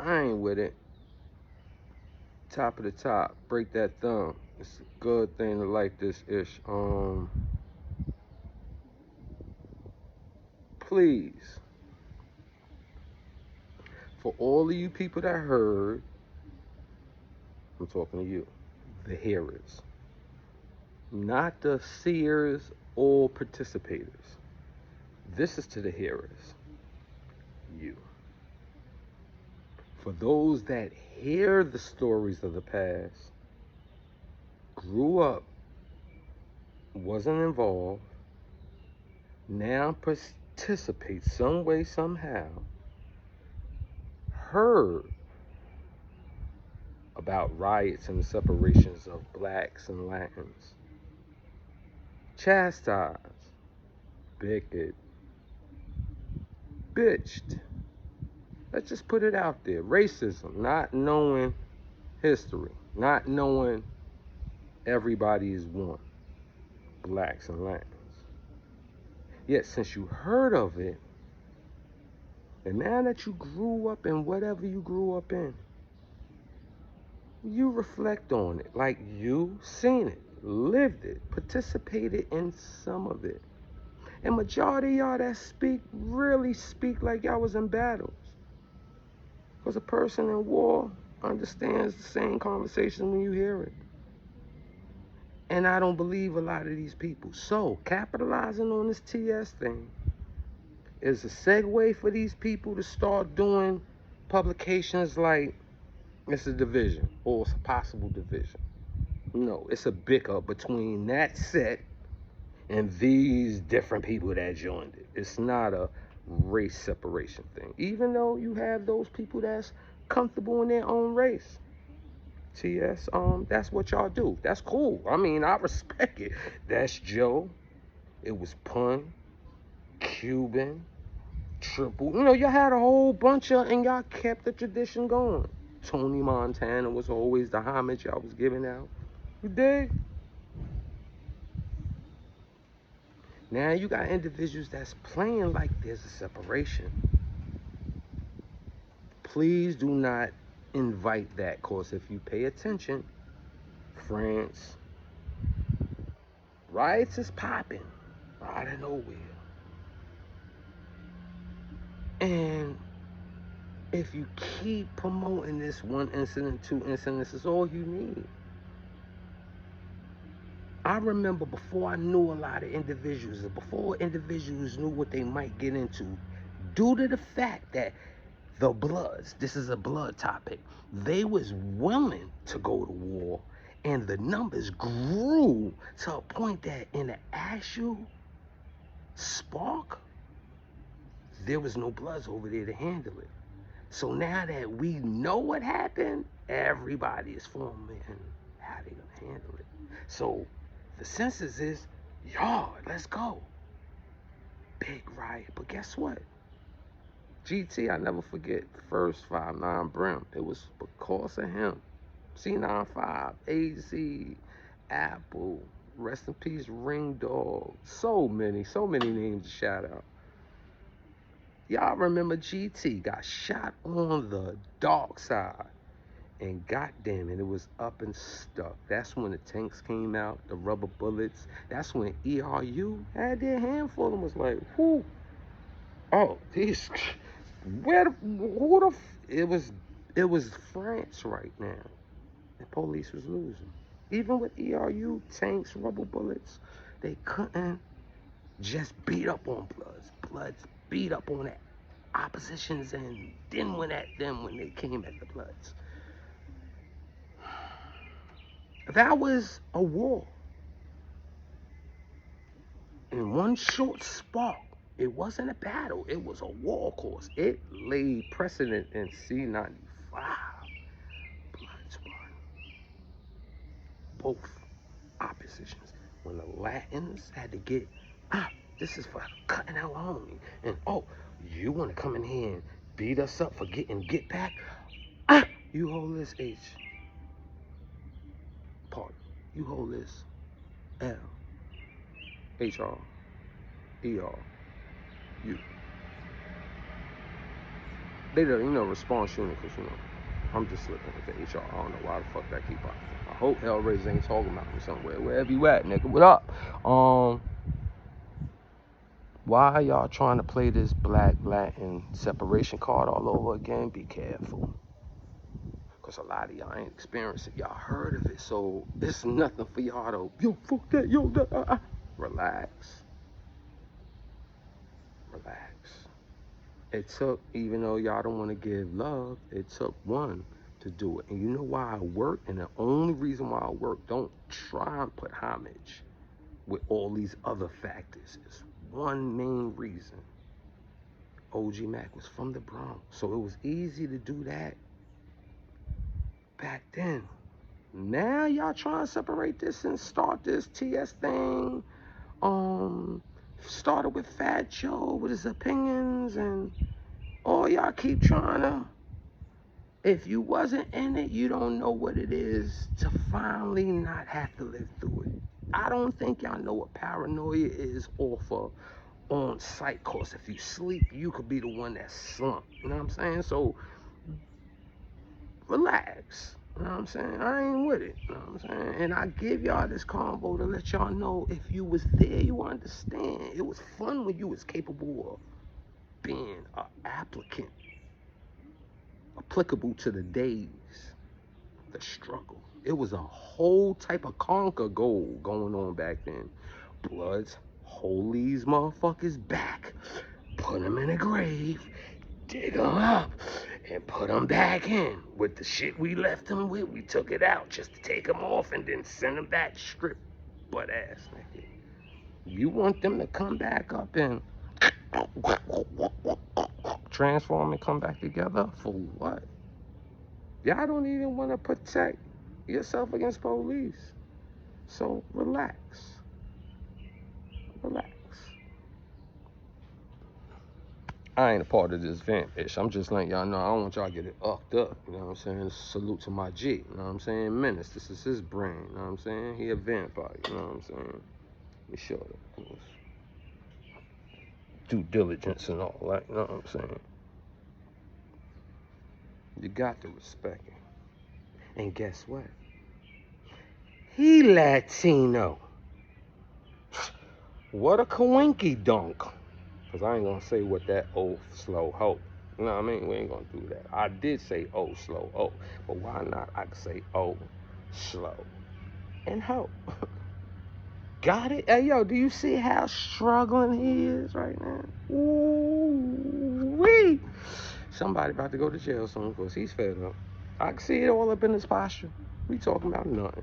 I ain't with it. Top of the top, break that thumb. It's a good thing to like this ish. Please, for all of you people that heard, I'm talking to you, the hearers, not the seers or participators. This is to the hearers, you. For those that hear the stories of the past, grew up, wasn't involved, now participate some way, somehow, heard about riots and the separations of blacks and Latins, chastised, bigoted, bitched. Let's just put it out there. Racism, not knowing history, not knowing everybody is one, blacks and Latins. Yet since you heard of it, and now that you grew up in whatever you grew up in, you reflect on it like you seen it, lived it, participated in some of it. And majority of y'all that speak really speak like y'all was in battles. Because a person in war understands the same conversation when you hear it. And I don't believe a lot of these people. So capitalizing on this TS thing is a segue for these people to start doing publications like it's a division or it's a possible division. No, it's a bicker between that set and these different people that joined it. It's not a race separation thing, even though you have those people that's comfortable in their own race. TS, that's what y'all do. That's cool. I mean, I respect it. That's Joe. It was Pun, Cuban, Triple. You know, y'all had a whole bunch of, and y'all kept the tradition going. Tony Montana was always the homage y'all was giving out. You dig? Now you got individuals that's playing like there's a separation. Please do not invite that, cause if you pay attention, France, riots is popping out of nowhere. And if you keep promoting this one incident, two incidents, is all you need. I remember before I knew a lot of individuals, before individuals knew what they might get into, due to the fact that the Bloods, this is a blood topic, they was willing to go to war, and the numbers grew to a point that in the actual spark, there was no Bloods over there to handle it. So now that we know what happened, everybody is forming how they gonna handle it. So the census is, y'all, let's go. Big riot. But guess what? GT, I never forget, first 5'9" Brim. It was because of him. C95, AZ, Apple, rest in peace, Ring Dog. So many names to shout out. Y'all remember GT got shot on the dark side. And goddamn it, it was up and stuck. That's when the tanks came out, the rubber bullets. That's when ERU had their handful and was like, whoo, oh, these, it was France right now. The police was losing. Even with ERU, tanks, rubber bullets, they couldn't just beat up on Bloods beat up on the oppositions and then went at them when they came at the Bloods. That was a war. In one short spark, it wasn't a battle. It was a war course. It laid precedent in C95. Bloods won. Both oppositions. When the Latins had to get, this is for cutting our homie. And, you want to come in here and beat us up for getting get back? You hold this H. Pardon. You hold this L. HR. ER. You. They the, response unit, because, I'm just slipping with the HR. I don't know why the fuck that keep popping. I hope Hellraiser ain't talking about me somewhere. Wherever you at, nigga, what up? Why y'all trying to play this Black Latin separation card all over again? Be careful. Because a lot of y'all ain't experienced it. Y'all heard of it, so it's nothing for y'all to, yo, fuck that, yo, that, Relax. Relax. It took, even though y'all don't want to give love, it took one to do it. And you know why I work? And the only reason why I work, don't try and put homage with all these other factors. It's one main reason. OG Mac was from the Bronx, so it was easy to do that back then. Now y'all trying to separate this and start this TS thing. Started with Fat Joe with his opinions, and all y'all keep trying to. If you wasn't in it, you don't know what it is to finally not have to live through it. I don't think y'all know what paranoia is off of on site course. If you sleep, you could be the one that's slumped. You know what I'm saying? So relax. You know what I'm saying? I ain't with it. You know what I'm saying? And I give y'all this combo to let y'all know if you was there, you understand. It was fun when you was capable of being an applicant, applicable to the days, the struggle. It was a whole type of conquer goal going on back then. Bloods, hold these motherfuckers back, put them in a grave, dig them up, and put them back in. With the shit we left them with, we took it out just to take them off and then send them back stripped butt ass naked. You want them to come back up and transform and come back together? For what? Y'all don't even want to protect yourself against police. So relax. Relax. I ain't a part of this vent, bitch. I'm just letting y'all know I don't want y'all to get it upped up. You know what I'm saying? Salute to my G. You know what I'm saying? Menace. This is his brain. You know what I'm saying? He a vampire. You know what I'm saying? Be sure to, of course, due diligence and all that. You know what I'm saying? You got to respect him. And guess what? He Latino. What a coinky dunk. Because I ain't going to say what that old slow ho. You know what I mean? We ain't going to do that. I did say oh, slow, oh. But why not? I could say oh, slow, and ho. Got it? Hey, yo, do you see how struggling he is right now? Ooh-wee. Somebody about to go to jail soon because he's fed up. I can see it all up in his posture. We talking about nothing.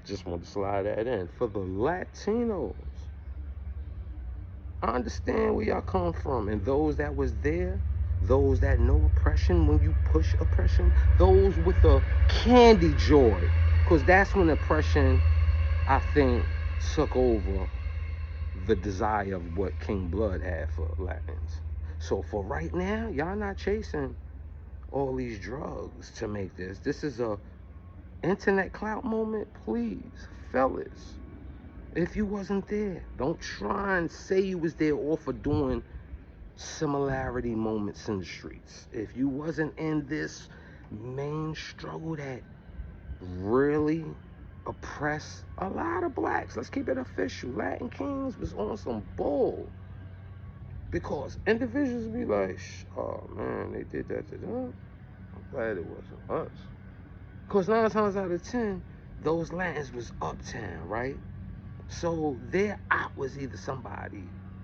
Just want to slide that in. For the Latinos, I understand where y'all come from, and those that was there, those that know oppression when you push oppression, those with the candy joy, because that's when oppression, I think, took over the desire of what King Blood had for Latins. So for right now, y'all not chasing all these drugs to make this. This is a internet clout moment, please, fellas. If you wasn't there, don't try and say you was there or for doing similarity moments in the streets. If you wasn't in this main struggle that really oppressed a lot of blacks, let's keep it official. Latin Kings was on some bull. Because individuals be like, oh man, they did that to them. I'm glad it wasn't us. Because 9 times out of 10, those Latins was uptown, right? So their op was either somebody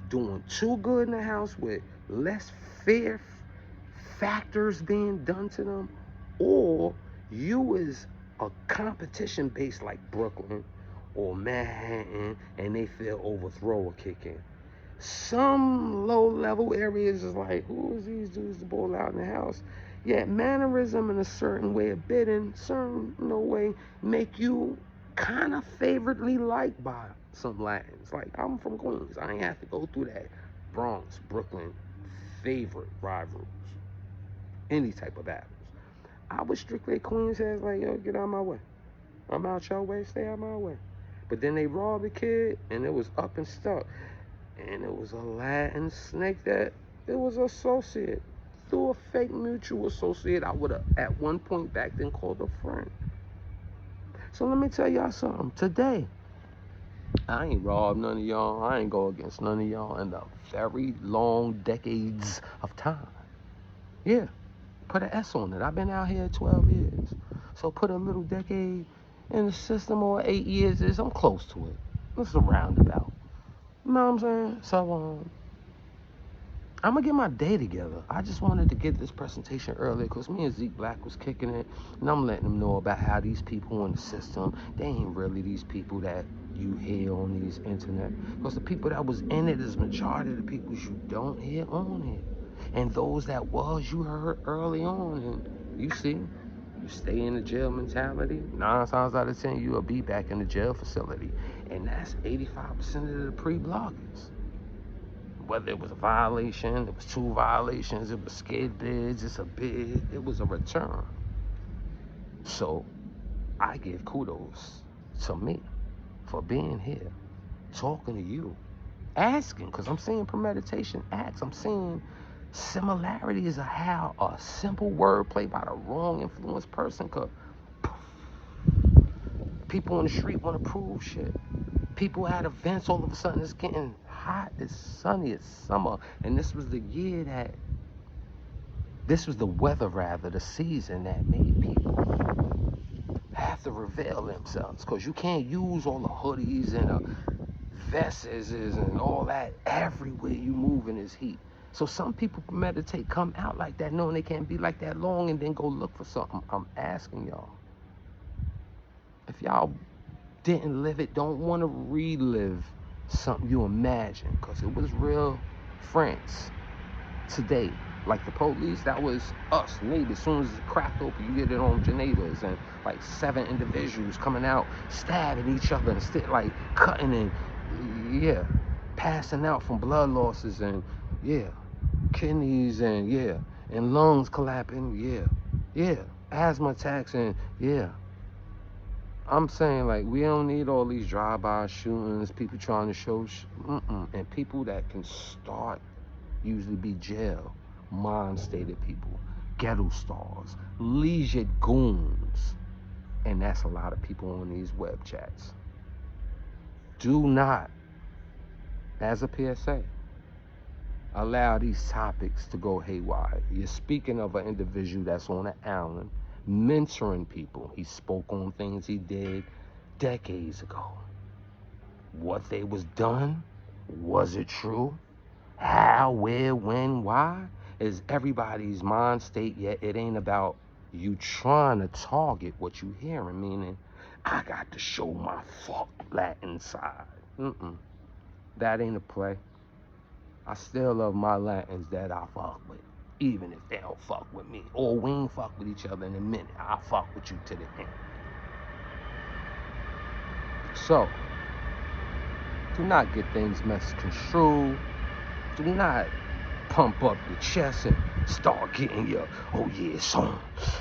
doing too good in the house with less fear factors being done to them, or you was a competition based like Brooklyn or Manhattan and they feel overthrow or kick in. Some low level areas is like, who is these dudes to bowl out in the house? Yet mannerism and a certain way of bidding, certain way, make you kind of favorably liked by some Latins. Like, I'm from Queens. I ain't have to go through that Bronx, Brooklyn favorite rivalries. Any type of battles. I was strictly Queens heads like, yo, get out of my way. I'm out your way, stay out of my way. But then they robbed the kid and it was up and stuck. And it was a Latin snake that it was associate. through a fake mutual associate I would have at one point back then called a friend. So let me tell y'all something. Today, I ain't robbed none of y'all. I ain't go against none of y'all in the very long decades of time. Yeah, put an S on it. I've been out here 12 years. So put a little decade in the system, or 8 years is, I'm close to it. It's a roundabout. You know what I'm saying? So, I'm going to get my day together. I just wanted to get this presentation earlier because me and Zeke Black was kicking it. And I'm letting them know about how these people in the system, they ain't really these people that you hear on these internet. Because the people that was in it is majority of the people you don't hear on here. And those that was, you heard early on. And you see, you stay in the jail mentality, 9 times out of 10, you'll be back in the jail facility. And that's 85% of the pre-bloggers. Whether it was a violation, it was 2 violations, it was skid bids, it's a bid, it was a return. So I give kudos to me for being here, talking to you, asking, because I'm seeing premeditation acts. I'm seeing similarities of how a simple wordplay by the wrong influenced person could. People in the street want to prove shit. People at events, all of a sudden it's getting hot, it's sunny, it's summer. And this was the weather rather, the season that made people have to reveal themselves. Because you can't use all the hoodies and vests and all that everywhere you move in this heat. So some people meditate, come out like that, knowing they can't be like that long, and then go look for something. I'm asking y'all, if y'all didn't live it, don't want to relive something you imagine, because it was real France today. Like the police, that was us neighbors. As soon as it cracked open, you get it on your neighbors, and like 7 individuals coming out stabbing each other and still like cutting and passing out from blood losses and kidneys and and lungs collapsing, asthma attacks and I'm saying, like, we don't need all these drive-by shootings, people trying to show, and people that can start usually be jail, mind-stated people, ghetto stars, leisure goons, and that's a lot of people on these web chats. Do not, as a PSA, allow these topics to go haywire. You're speaking of an individual that's on an island, mentoring people. He spoke on things he did decades ago. What they was done, was it true? How, where, when, why? Is everybody's mind state, yet it ain't about you trying to target what you hearing, meaning, I got to show my fuck Latin side. That ain't a play. I still love my Latins that I fuck with, even if they don't fuck with me. Or we ain't fuck with each other in a minute. I'll fuck with you to the end. So, do not get things misconstrued. Do not pump up your chest and start getting your, oh yeah, song.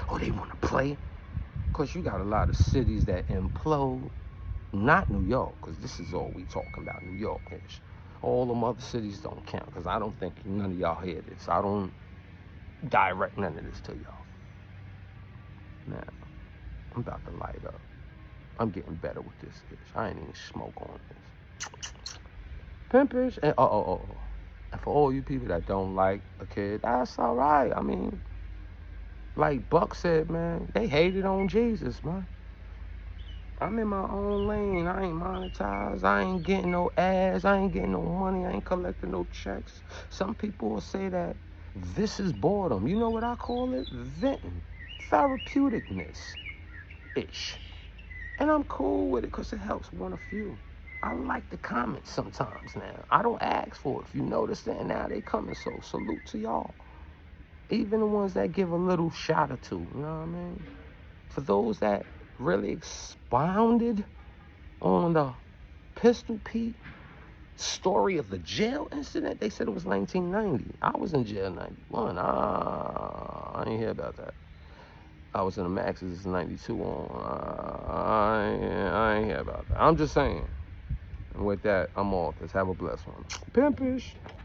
Oh, they want to play. Because you got a lot of cities that implode. Not New York, because this is all we talking about, New York-ish. All them other cities don't count, because I don't think none of y'all hear this. I don't direct none of this to y'all. Now, I'm about to light up. I'm getting better with this ish. I ain't even smoke on this. Pimpish. And and for all you people that don't like a kid, that's all right. I mean, like Buck said, man, they hated on Jesus, man. I'm in my own lane. I ain't monetized. I ain't getting no ads. I ain't getting no money. I ain't collecting no checks. Some people will say that this is boredom. You know what I call it? Venting. Therapeuticness-ish. And I'm cool with it because it helps one of few. I like the comments sometimes now. I don't ask for it. If you notice that now they coming, so salute to y'all. Even the ones that give a little shot or two, you know what I mean? For those that really expounded on the Pistol Pete story of the jail incident, they said it was 1990. I was in jail 91. I ain't hear about that. I was in the Maxes 92 on. I ain't hear about that. I'm just saying. And with that, I'm off. Let's have a blessed one. Pimpish.